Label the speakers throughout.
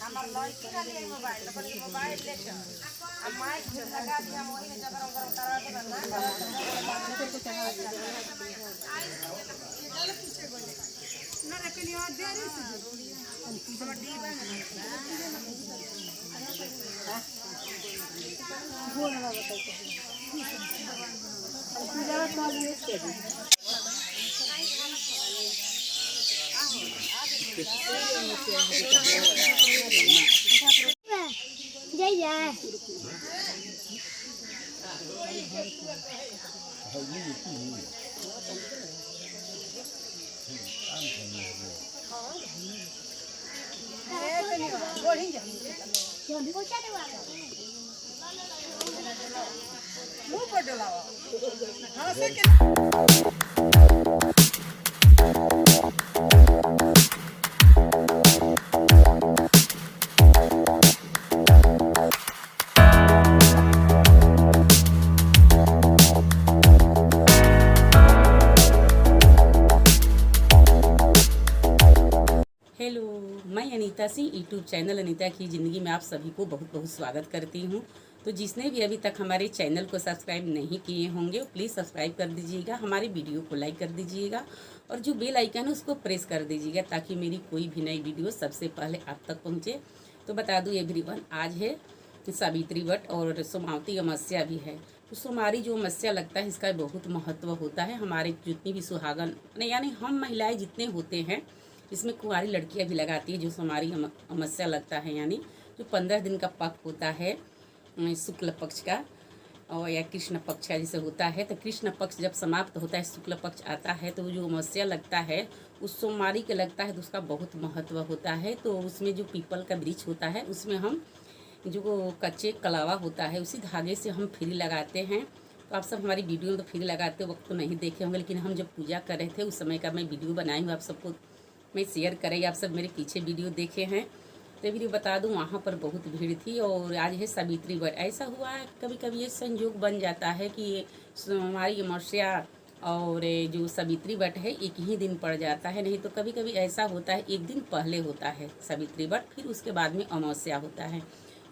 Speaker 1: हमार लड़की का लिए मोबाइल अपन मोबाइल ले चल अब माइक से लगा दिया हम वही जगह गरम करा के ना ना रखनी और दे रही से हमर डी बन बोल रहा बता पूजा का यूज कर जय जय मुंह पर डलावा हां से
Speaker 2: हेलो, मैं अनीता सिंह यूट्यूब चैनल अनीता की ज़िंदगी में आप सभी को बहुत बहुत स्वागत करती हूँ। तो जिसने भी अभी तक हमारे चैनल को सब्सक्राइब नहीं किए होंगे प्लीज़ सब्सक्राइब कर दीजिएगा, हमारे वीडियो को लाइक कर दीजिएगा और जो बेल आइकन है उसको प्रेस कर दीजिएगा ताकि मेरी कोई भी नई वीडियो सबसे पहले आप तक पहुँचे। तो बता दूँ एवरीवन, आज है सावित्री व्रत और सोमावती अमावस्या भी है। तो सोमवारी जो अमावस्या लगता है इसका बहुत महत्व होता है। हमारे जितनी भी सुहागन यानी हम महिलाएँ जितने होते हैं इसमें कुंवारी लड़कियां भी लगाती है जो हमारी अमावस्या लगता है, यानी जो 15 दिन का पक्ष होता है शुक्ल पक्ष का और या कृष्ण पक्ष का जैसे होता है। तो कृष्ण पक्ष जब समाप्त होता है शुक्ल पक्ष आता है तो जो अमावस्या लगता है उस सोमवारी के लगता है तो उसका बहुत महत्व होता है। तो उसमें जो पीपल का वृक्ष होता है उसमें हम जो कच्चे कलावा होता है उसी धागे से हम फ्री लगाते हैं। तो आप सब हमारी वीडियो में तो फ्री लगाते वक्त तो नहीं देखे होंगे, लेकिन हम जब पूजा कर रहे थे उस समय का मैं वीडियो बनाई हूँ, आप सबको मैं शेयर करें। आप सब मेरे पीछे वीडियो देखे हैं तो वीडियो बता दूं वहाँ पर बहुत भीड़ थी। और आज है सावित्री व्रत। ऐसा हुआ है कभी कभी ये संयोग बन जाता है कि हमारी अमावस्या और जो सावित्री व्रत है एक ही दिन पड़ जाता है, नहीं तो कभी कभी ऐसा होता है एक दिन पहले होता है सावित्री व्रत, फिर उसके बाद में अमावस्या होता है।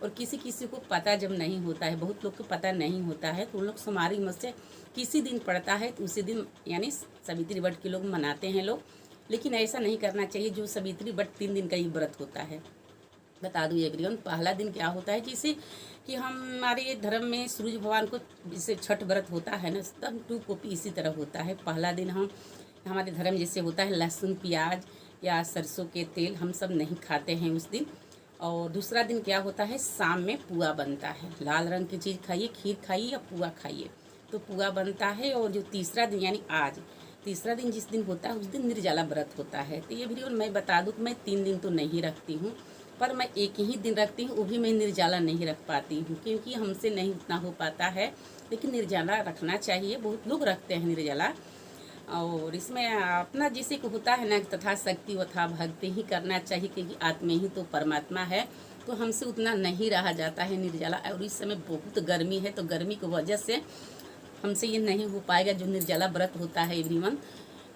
Speaker 2: और किसी किसी को पता जब नहीं होता है, बहुत लोग को पता नहीं होता है, तो उन लोग हमारी अमावस्या किसी दिन पड़ता है तो उसी दिन यानी सावित्री व्रत के लोग मनाते हैं लोग। लेकिन ऐसा नहीं करना चाहिए। जो सावित्री व्रत 3 दिन का ही व्रत होता है। बता दूँ एवरीवन, पहला दिन क्या होता है जैसे कि हमारे धर्म में सूरज भगवान को जैसे छठ व्रत होता है ना, तब 2 कॉपी इसी तरह होता है। पहला दिन हम हमारे धर्म जैसे होता है लहसुन प्याज या सरसों के तेल हम सब नहीं खाते हैं उस दिन। और दूसरा दिन क्या होता है, शाम में पुआ बनता है। लाल रंग की चीज़ खाइए, खीर खाइए या पुआ खाइए, तो पुआ बनता है। और जो तीसरा दिन यानी आज तीसरा दिन जिस दिन होता है उस दिन निर्जला व्रत होता है। तो ये वीडियो मैं बता दूं कि मैं 3 दिन तो नहीं रखती हूँ, पर मैं एक ही दिन रखती हूँ, वो भी मैं निर्जला नहीं रख पाती हूँ क्योंकि हमसे नहीं उतना हो पाता है। लेकिन निर्जला रखना चाहिए, बहुत लोग रखते हैं निर्जला। और इसमें अपना जैसे को होता है ना तथा शक्ति वथा भक्ति ही करना चाहिए क्योंकि आत्मा ही तो परमात्मा है। तो हमसे उतना नहीं रहा जाता है निर्जला। और इस समय बहुत गर्मी है तो गर्मी की वजह से हमसे ये नहीं हो पाएगा जो निर्जला व्रत होता है एवरीवन।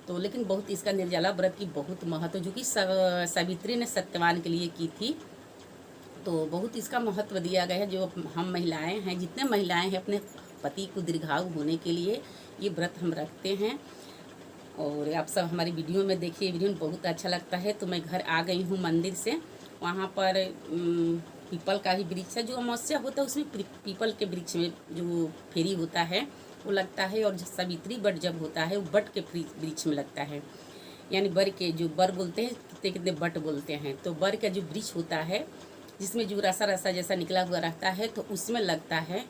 Speaker 2: तो लेकिन बहुत इसका निर्जला व्रत की बहुत महत्व जो कि सावित्री ने सत्यवान के लिए की थी, तो बहुत इसका महत्व दिया गया है। जो हम महिलाएं हैं, जितने महिलाएं हैं अपने पति को दीर्घायु होने के लिए ये व्रत हम रखते हैं। और आप सब हमारी वीडियो में देखिए, वीडियो में बहुत अच्छा लगता है। तो मैं घर आ गई हूँ मंदिर से, वहाँ पर पीपल का ही वृक्ष है। जो अमावस्या होता है उसमें पीपल के वृक्ष में जो फेरी होता है वो लगता है। और सावित्री व्रत जब होता है वो बट के वृक्ष में लगता है, यानी बर के जो बर बोलते हैं कितने कितने बट बोलते हैं। तो बर का जो वृक्ष होता है जिसमें जो रसा रसा जैसा निकला हुआ रहता है तो उसमें लगता है।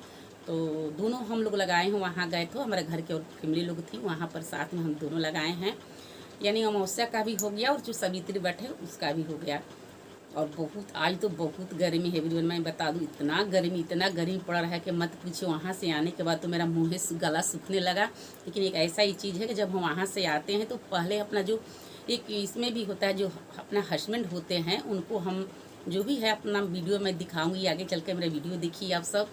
Speaker 2: तो दोनों हम लोग लगाए हैं, वहाँ गए थे हमारे घर के और फैमिली लोग थी वहाँ पर, साथ में हम दोनों लगाए हैं। यानी अमावस्या का भी हो गया और जो सावित्री व्रत है उसका भी हो गया। और बहुत आज तो बहुत गर्मी है वीडियो में मैं बता दूं, इतना गर्मी पड़ रहा है कि मत पूछिए। वहाँ से आने के बाद तो मेरा मुँह से गला सूखने लगा। लेकिन एक ऐसा ही चीज़ है कि जब हम वहाँ से आते हैं तो पहले अपना जो एक इसमें भी होता है जो अपना हस्बैंड होते हैं उनको हम जो भी है अपना वीडियो में दिखाऊंगी, आगे चल के मेरा वीडियो देखिए आप सब।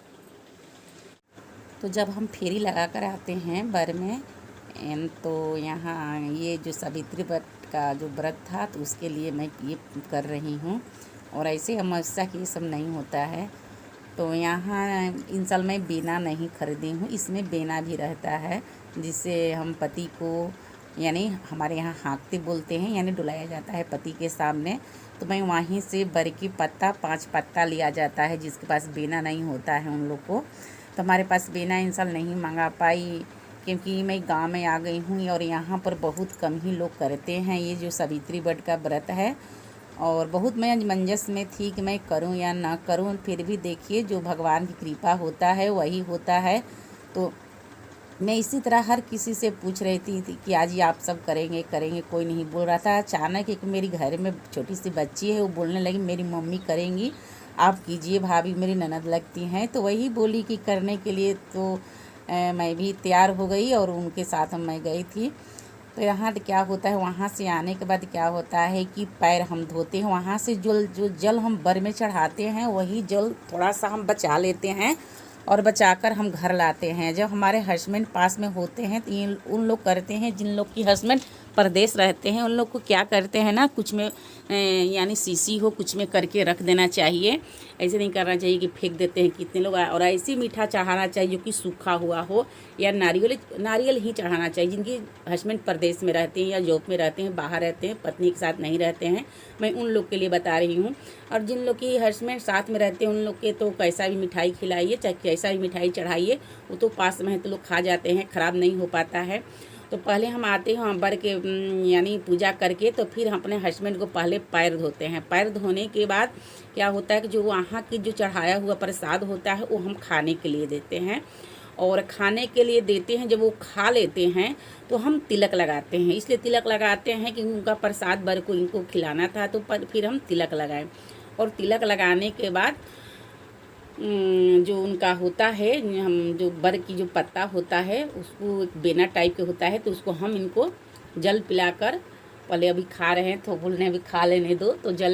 Speaker 2: तो जब हम फेरी लगा कर आते हैं बर में तो यहाँ ये जो सावित्री व्रत का जो व्रत था, तो उसके लिए मैं ये कर रही हूँ। और ऐसे अमावस्या की ये सब नहीं होता है। तो यहाँ इन साल मैं बेना नहीं खरीदी हूँ। इसमें बेना भी रहता है, जिससे हम पति को, यानी हमारे यहाँ हाँकते बोलते हैं, यानी डुलाया जाता है पति के सामने। तो मैं वहीं से बरकी पत्ता 5 पत्ता लिया जाता है, जिसके पास बेना नहीं होता है उन लोग को। तो हमारे पास बेना इन साल नहीं मंगा पाई, क्योंकि मैं गांव में आ गई हूँ और यहाँ पर बहुत कम ही लोग करते हैं ये जो सावित्री व्रत का व्रत है। और बहुत मैं मंजस में थी कि मैं करूँ या ना करूँ, फिर भी देखिए जो भगवान की कृपा होता है वही होता है। तो मैं इसी तरह हर किसी से पूछ रही थी कि आज ये आप सब करेंगे, कोई नहीं बोल रहा था। अचानक एक मेरी घर में छोटी सी बच्ची है, वो बोलने लगी मेरी मम्मी करेंगी, आप कीजिए, भाभी मेरी ननद लगती हैं। तो वही बोली कि करने के लिए, तो मैं भी तैयार हो गई और उनके साथ मैं गई थी। तो यहाँ क्या होता है, वहाँ से आने के बाद क्या होता है कि पैर हम धोते हैं। वहाँ से जो जल हम बर में चढ़ाते हैं, वही जल थोड़ा सा हम बचा लेते हैं और बचाकर हम घर लाते हैं। जब हमारे हस्बैंड पास में होते हैं तो उन लोग करते हैं, जिन लोग की हस्बैंड परदेश रहते हैं उन लोग को क्या करते हैं ना, कुछ में यानी सीसी हो कुछ में करके रख देना चाहिए। ऐसे नहीं करना चाहिए कि फेंक देते हैं कितने लोग। और ऐसे मीठा चढ़ाना चाहिए जो कि सूखा हुआ हो, या नारियल ही चढ़ाना चाहिए। जिनकी हस्बैंड परदेश में रहते हैं या जॉब में रहते हैं, बाहर रहते हैं, पत्नी के साथ नहीं रहते हैं, मैं उन लोग के लिए बता रही हूँ। और जिन लोग की हस्बैंड साथ में रहते हैं उन लोग के तो कैसा भी मिठाई खिलाइए, चाहे कैसा भी मिठाई चढ़ाइए, वो तो पास में है तो लोग खा जाते हैं, ख़राब नहीं हो पाता है। तो पहले हम आते हैं बर के यानी पूजा करके, तो फिर हम अपने हस्बैंड को पहले पैर धोते हैं। पैर धोने के बाद क्या होता है कि जो वहाँ की जो चढ़ाया हुआ प्रसाद होता है वो हम खाने के लिए देते हैं। और खाने के लिए देते हैं, जब वो खा लेते हैं तो हम तिलक लगाते हैं। इसलिए तिलक लगाते हैं कि उनका प्रसाद बर को इनको खिलाना था, तो फिर हम तिलक लगाएं। और तिलक लगाने के बाद जो उनका होता है, हम जो बर की जो पत्ता होता है उसको एक बेना टाइप के होता है, तो उसको हम इनको जल पिलाकर, पहले अभी खा रहे हैं तो बोल रहे हैं अभी खा लेने दो, तो जल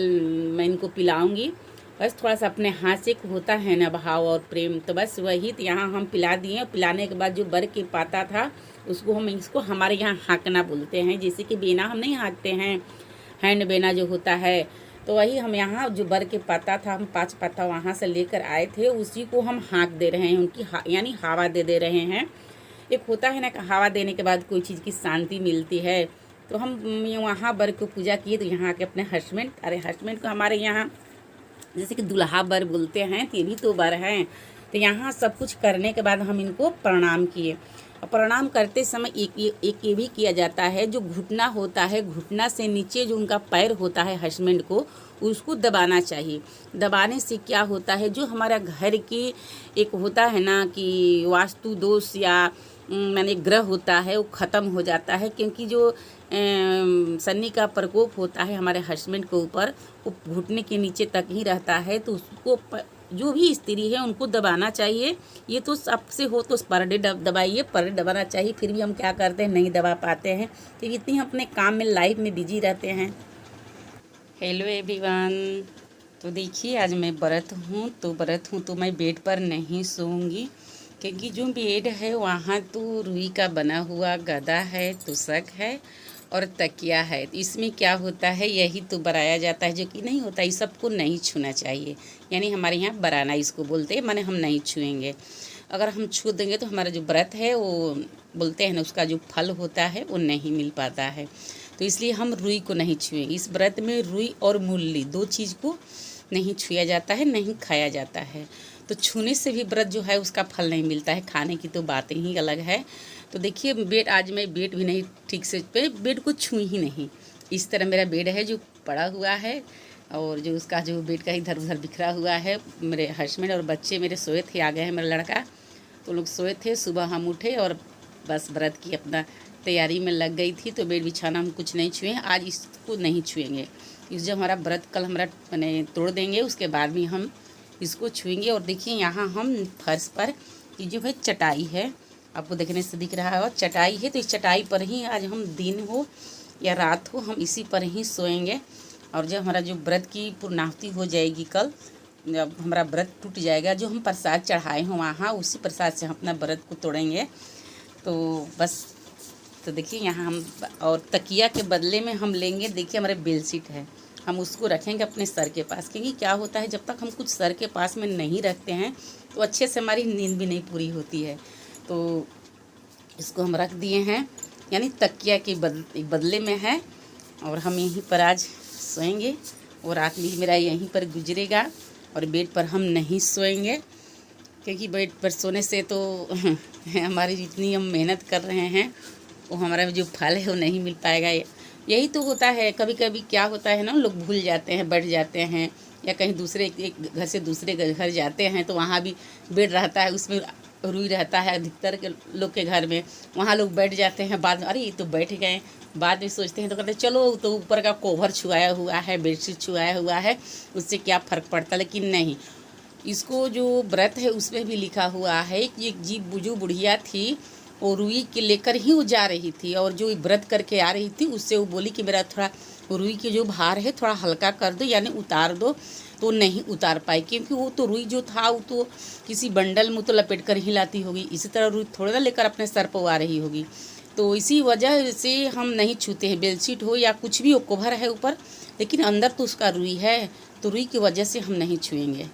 Speaker 2: मैं इनको पिलाऊंगी। बस थोड़ा सा अपने हाथ से होता है ना भाव और प्रेम, तो बस वही तो यहाँ हम पिला दिए। पिलाने के बाद जो बर के पत्ता था उसको हम, इसको हमारे यहाँ हाँकना बोलते हैं। जैसे कि बेना हम नहीं हाँकते हैं, हैंड बेना जो होता है, तो वही हम यहाँ जो बर के पत्ता था, हम 5 पत्ता वहाँ से लेकर आए थे, उसी को हम हाँक दे रहे हैं, उनकी यानी हवा दे रहे हैं। एक होता है ना कि हवा देने के बाद कोई चीज़ की शांति मिलती है। तो हम वहाँ बर को पूजा किए। तो यहाँ के अपने हस्बैंड को हमारे यहाँ जैसे कि दुल्हा बर बोलते हैं, तो ये भी तो बर हैं। तो यहाँ सब कुछ करने के बाद हम इनको प्रणाम किए। और प्रणाम करते समय एक ये भी किया जाता है, जो घुटना होता है, घुटना से नीचे जो उनका पैर होता है हस्बैंड को, उसको दबाना चाहिए। दबाने से क्या होता है, जो हमारा घर की एक होता है ना कि वास्तु दोष या माने ग्रह होता है, वो ख़त्म हो जाता है। क्योंकि जो शनि का प्रकोप होता है हमारे हस्बैंड के ऊपर, वो घुटने के नीचे तक ही रहता है। तो उसको जो भी स्त्री है उनको दबाना चाहिए। ये तो सबसे हो तो पर डे दबाइए, पर डे दबाना चाहिए। फिर भी हम क्या करते हैं, नहीं दबा पाते हैं, क्योंकि इतनी हम अपने काम में लाइफ में बिजी रहते हैं। हेलो एवरीवन, तो देखिए आज मैं व्रत हूँ तो मैं बेड पर नहीं सोऊंगी, क्योंकि जो बेड है वहाँ तो रुई का बना हुआ गदा है, तोशक है और तकिया है। इसमें क्या होता है, यही तो बनाया जाता है, जो कि नहीं होता, इस सबको नहीं छूना चाहिए। यानी हमारे यहाँ बराना इसको बोलते हैं, माने हम नहीं छुएंगे। अगर हम छू देंगे तो हमारा जो व्रत है वो बोलते हैं ना, उसका जो फल होता है वो नहीं मिल पाता है। तो इसलिए हम रुई को नहीं छुएंगे। इस व्रत में रुई और मूली 2 चीज़ को नहीं छुआ जाता है, नहीं खाया जाता है। तो छूने से भी व्रत जो है उसका फल नहीं मिलता है, खाने की तो बातें ही अलग है। तो देखिए बेड, आज मैं बेड भी नहीं ठीक से बेड को छुई ही नहीं। इस तरह मेरा बेड है जो पड़ा हुआ है, और जो उसका जो बेड का इधर उधर बिखरा हुआ है। मेरे हस्बैंड और बच्चे मेरे सोए थे, आ गए हैं मेरा लड़का, तो लोग सोए थे। सुबह हम उठे और बस व्रत की अपना तैयारी में लग गई थी। तो बेड बिछाना हम कुछ नहीं छुए, आज इसको नहीं छुएंगे। इस जो हमारा व्रत कल हमारा मैंने तोड़ देंगे, उसके बाद भी हम इसको छुएंगे। और देखिए यहाँ हम फर्श पर ये जो है चटाई है, आपको देखने से दिख रहा है, और चटाई है। तो इस चटाई पर ही आज हम दिन हो या रात हो हम इसी पर ही सोएंगे। और जब हमारा जो व्रत की पूर्णाहुति हो जाएगी कल, जब हमारा व्रत टूट जाएगा, जो हम प्रसाद चढ़ाए हों वहाँ, उसी प्रसाद से हम अपना व्रत को तोड़ेंगे। तो बस तो देखिए यहाँ हम और तकिया के बदले में हम लेंगे, देखिए हमारे बेडशीट है, हम उसको रखेंगे अपने सर के पास, क्योंकि क्या होता है जब तक हम कुछ सर के पास में नहीं रखते हैं तो अच्छे से हमारी नींद भी नहीं पूरी होती है। तो इसको हम रख दिए हैं, यानी तकिया के बदले में है, और हम यहीं पर आज सोएंगे और रात भी मेरा यहीं पर गुजरेगा। और बेड पर हम नहीं सोएंगे, क्योंकि बेड पर सोने से तो हमारी जितनी हम मेहनत कर रहे हैं वो हमारा जो फल है वो नहीं मिल पाएगा। यही तो होता है, कभी कभी क्या होता है ना, लोग भूल जाते हैं, बैठ जाते हैं, या कहीं दूसरे एक घर से दूसरे घर जाते हैं तो वहाँ भी बेड रहता है, उसमें रुई रहता है अधिकतर के लोग के घर में, वहाँ लोग बैठ जाते हैं, बाद में अरे ये तो बैठ गए, बाद में सोचते हैं तो कहते हैं चलो तो ऊपर का कोवर छुआया हुआ है, बेडशीट छुआया हुआ है, उससे क्या फ़र्क पड़ता। लेकिन नहीं, इसको जो व्रत है उसमें भी लिखा हुआ है कि एक जो बुढ़िया थी वो रुई के लेकर ही वो जा रही थी, और जो व्रत करके आ रही थी उससे वो बोली कि मेरा थोड़ा रुई के जो भार है थोड़ा हल्का कर दो, यानी उतार दो, तो नहीं उतार पाई, क्योंकि वो तो रुई जो था वो तो किसी बंडल में तो लपेट कर ही लाती होगी, इसी तरह रुई थोड़ा ना लेकर अपने सर पर आ रही होगी। तो इसी वजह से हम नहीं छूते हैं, बेडशीट हो या कुछ भी हो, कवर है ऊपर, लेकिन अंदर तो उसका रुई है, तो रुई की वजह से हम नहीं छुएंगे।